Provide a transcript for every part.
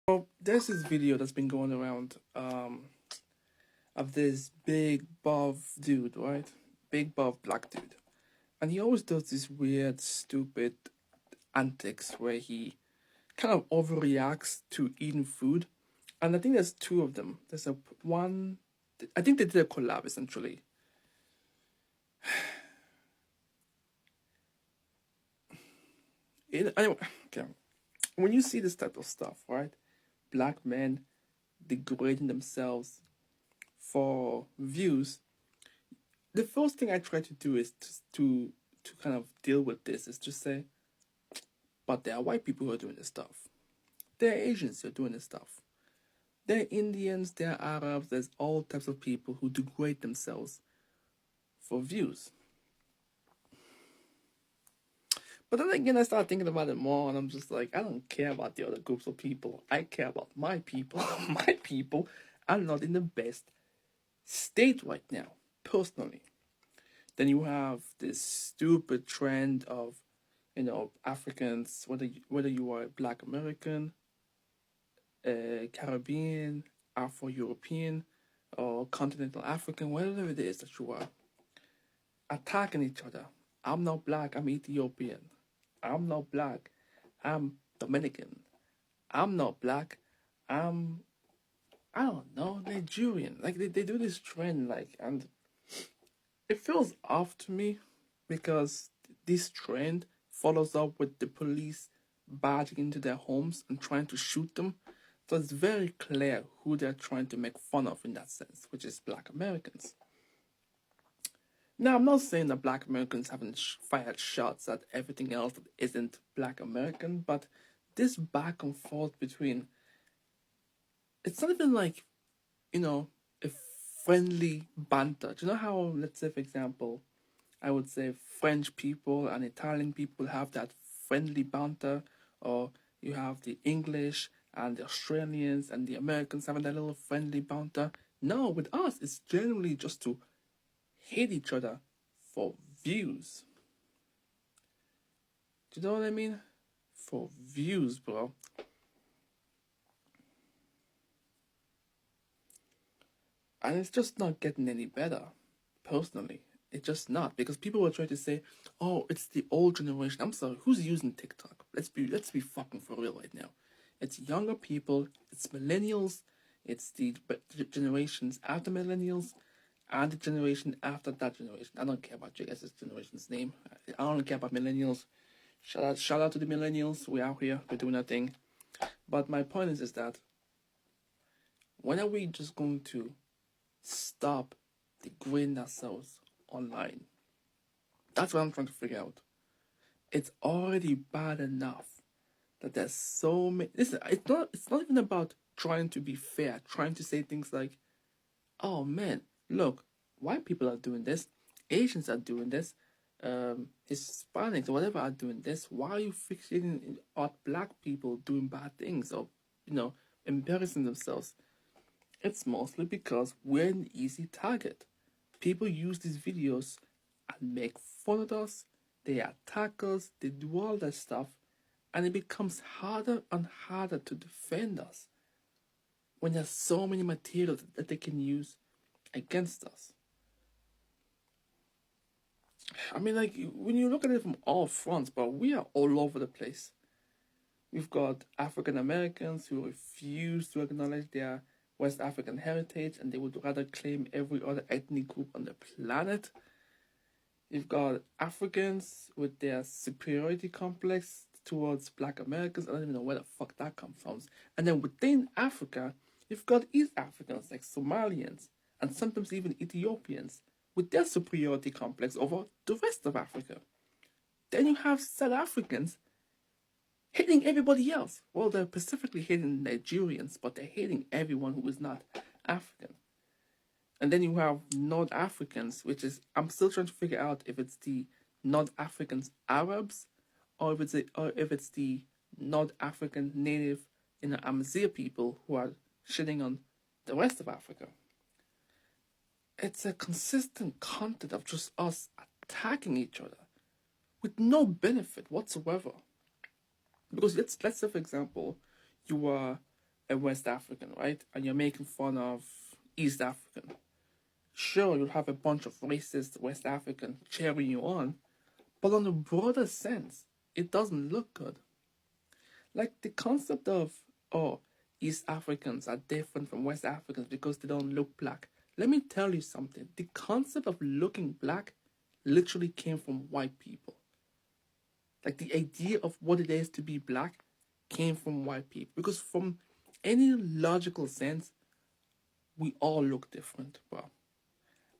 Well, there's this video that's been going around of this big buff dude, right? Big buff black dude. And he always does this weird, stupid antics where he kind of overreacts to eating food. And I think there's two of them. There's a one, I think they did a collab essentially. Anyway, okay. When you see this type of stuff, right? Black men degrading themselves for views, the first thing I try to do is to kind of deal with this is to say, but there are white people who are doing this stuff. There are Asians who are doing this stuff. There are Indians, there are Arabs, there's all types of people who degrade themselves for views. But then again, I start thinking about it more, and I'm just like, I don't care about the other groups of people. I care about my people. My people are not in the best state right now, personally. Then you have this stupid trend of, Africans, whether you are Black American, Caribbean, Afro European, or Continental African, whatever it is that you are, attacking each other. I'm not black, I'm Ethiopian. I'm not black, I'm Dominican. I'm not black, I'm, I don't know, Nigerian. Like, they do this trend, like, and it feels off to me because this trend follows up with the police barging into their homes and trying to shoot them. So it's very clear who they're trying to make fun of in that sense, which is Black Americans. Now, I'm not saying that Black Americans haven't fired shots at everything else that isn't Black American, but this back and forth between, it's not even like, a friendly banter. Do you know how, let's say, for example, I would say French people and Italian people have that friendly banter, or you have the English and the Australians and the Americans having that little friendly banter. No, with us, it's generally just to hate each other for views. Do you know what I mean? For views, bro. And it's just not getting any better, personally. It's just not, because people will try to say, "Oh, it's the old generation." I'm sorry, who's using TikTok? Let's be fucking for real right now. It's younger people. It's millennials. It's the generations after millennials, and the generation after that generation. I don't care about JS's generation's name. I don't care about millennials. Shout out to the millennials. We're out here. We're doing our thing. But my point is that when are we just going to stop degrading ourselves online? That's what I'm trying to figure out. It's already bad enough that there's so many. Listen, it's not even about trying to be fair, trying to say things like, "Oh man, look, white people are doing this, Asians are doing this, Hispanics or whatever are doing this. Why are you fixating on black people doing bad things or embarrassing themselves?" It's mostly because we're an easy target. People use these videos and make fun of us, they attack us, they do all that stuff, and it becomes harder and harder to defend us when there's so many materials that they can use against us. I mean, like, when you look at it from all fronts, but we are all over the place. We've got African Americans who refuse to acknowledge their West African heritage and they would rather claim every other ethnic group on the planet. You've got Africans with their superiority complex towards Black Americans. I don't even know where the fuck that comes from. And then within Africa, you've got East Africans like Somalians and sometimes even Ethiopians with their superiority complex over the rest of Africa. Then you have South Africans hating everybody else. Well, they're specifically hating Nigerians, but they're hating everyone who is not African. And then you have North Africans, which is, I'm still trying to figure out if it's the North Africans Arabs or if it's the North African native Amazigh people who are shitting on the rest of Africa. It's a consistent content of just us attacking each other with no benefit whatsoever. Because let's say, for example, you are a West African, right? And you're making fun of East African. Sure, you'll have a bunch of racist West African cheering you on, but on a broader sense, it doesn't look good. Like the concept of, oh, East Africans are different from West Africans because they don't look black. Let me tell you something. The concept of looking black literally came from white people. Like the idea of what it is to be black came from white people. Because from any logical sense, we all look different, bro.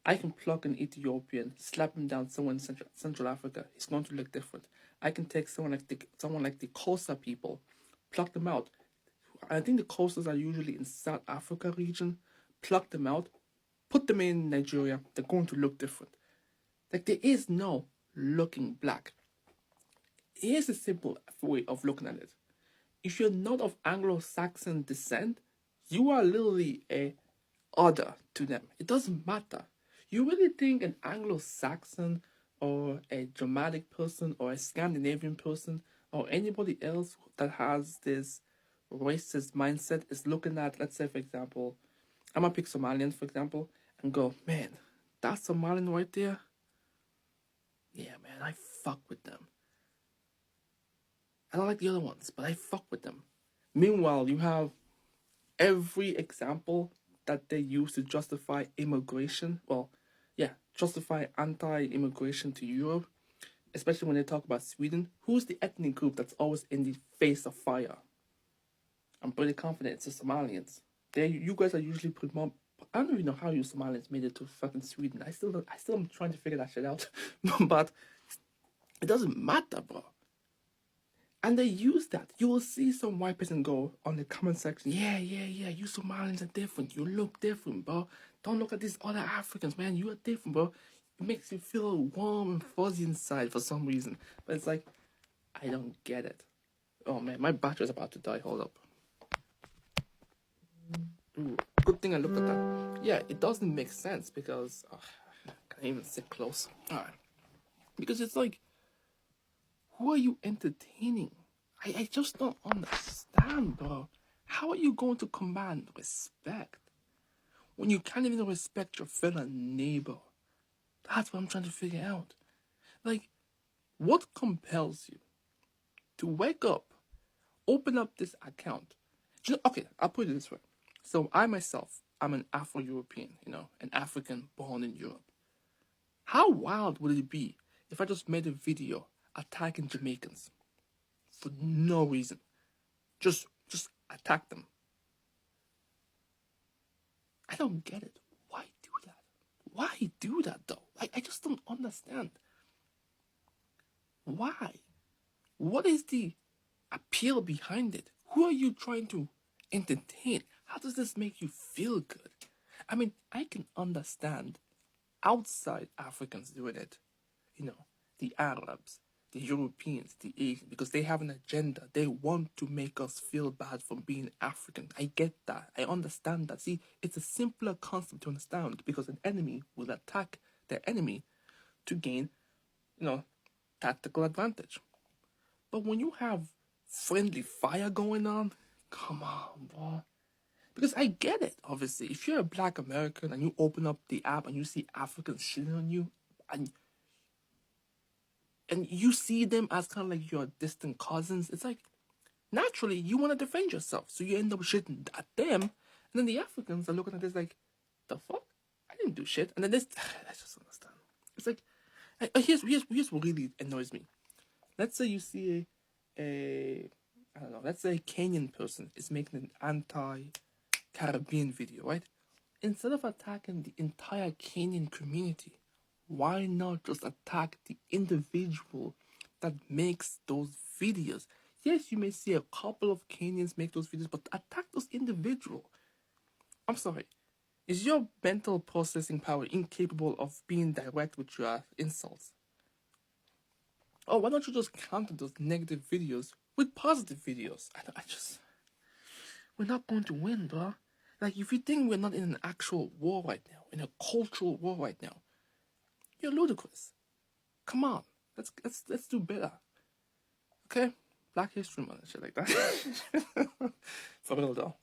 I can pluck an Ethiopian, slap him down somewhere in Central Africa. He's going to look different. I can take someone like the Xhosa people, pluck them out. I think the Xhosas are usually in South Africa region. Pluck them out, put them in Nigeria. They're going to look different. Like there is no looking black. Here's a simple way of looking at it. If you're not of Anglo-Saxon descent, you are literally a other to them. It doesn't matter. You really think an Anglo-Saxon or a Germanic person or a Scandinavian person or anybody else that has this racist mindset is looking at, let's say, for example, I'm gonna pick Somalians, for example, and go, man, that Somalian right there? Yeah, man, I fuck with them. I don't like the other ones, but I fuck with them. Meanwhile, you have every example that they use to justify immigration. Well, yeah, justify anti-immigration to Europe, especially when they talk about Sweden. Who's the ethnic group that's always in the face of fire? I'm pretty confident it's the Somalians. You guys are usually put more. I don't even know how you Somalians made it to fucking Sweden. I still am trying to figure that shit out. But it doesn't matter, bro. And they use that. You will see some white person go on the comment section, yeah, you Somalians are different. You look different, bro. Don't look at these other Africans, man. You are different, bro. It makes you feel warm and fuzzy inside for some reason. But it's like, I don't get it. Oh, man, my battery's about to die. Hold up. Ooh, good thing I looked at that. Yeah, it doesn't make sense because... I can't even sit close. Alright. Because it's like, who are you entertaining? I just don't understand, bro. How are you going to command respect when you can't even respect your fellow neighbor? That's what I'm trying to figure out. Like, what compels you to wake up, open up this account? Okay, I'll put it this way. So I myself, I'm an Afro-European, an African born in Europe. How wild would it be if I just made a video attacking Jamaicans for no reason? Just attack them. I don't get it. Why do that? Why do that though? I just don't understand. Why? What is the appeal behind it? Who are you trying to entertain? How does this make you feel good? I mean, I can understand outside Africans doing it. The Arabs, the Europeans, the Asians, because they have an agenda. They want to make us feel bad for being African. I get that. I understand that. See, it's a simpler concept to understand because an enemy will attack their enemy to gain, tactical advantage. But when you have friendly fire going on, come on, bro. Because I get it, obviously. If you're a black American and you open up the app and you see Africans shitting on you, and you see them as kind of like your distant cousins, it's like, naturally, you want to defend yourself. So you end up shitting at them. And then the Africans are looking at this like, the fuck? I didn't do shit. And then this, I just understand. It's like, here's what really annoys me. Let's say you see let's say a Kenyan person is making an anti-Caribbean video, right? Instead of attacking the entire Kenyan community, why not just attack the individual that makes those videos? Yes, you may see a couple of Kenyans make those videos, but attack those individual. I'm sorry. Is your mental processing power incapable of being direct with your insults? Or why don't you just counter those negative videos with positive videos? We're not going to win, bro. Like, if you think we're not in an actual war right now, in a cultural war right now, you're ludicrous. Come on, let's do better. Okay, Black History Month and shit like that. For real though.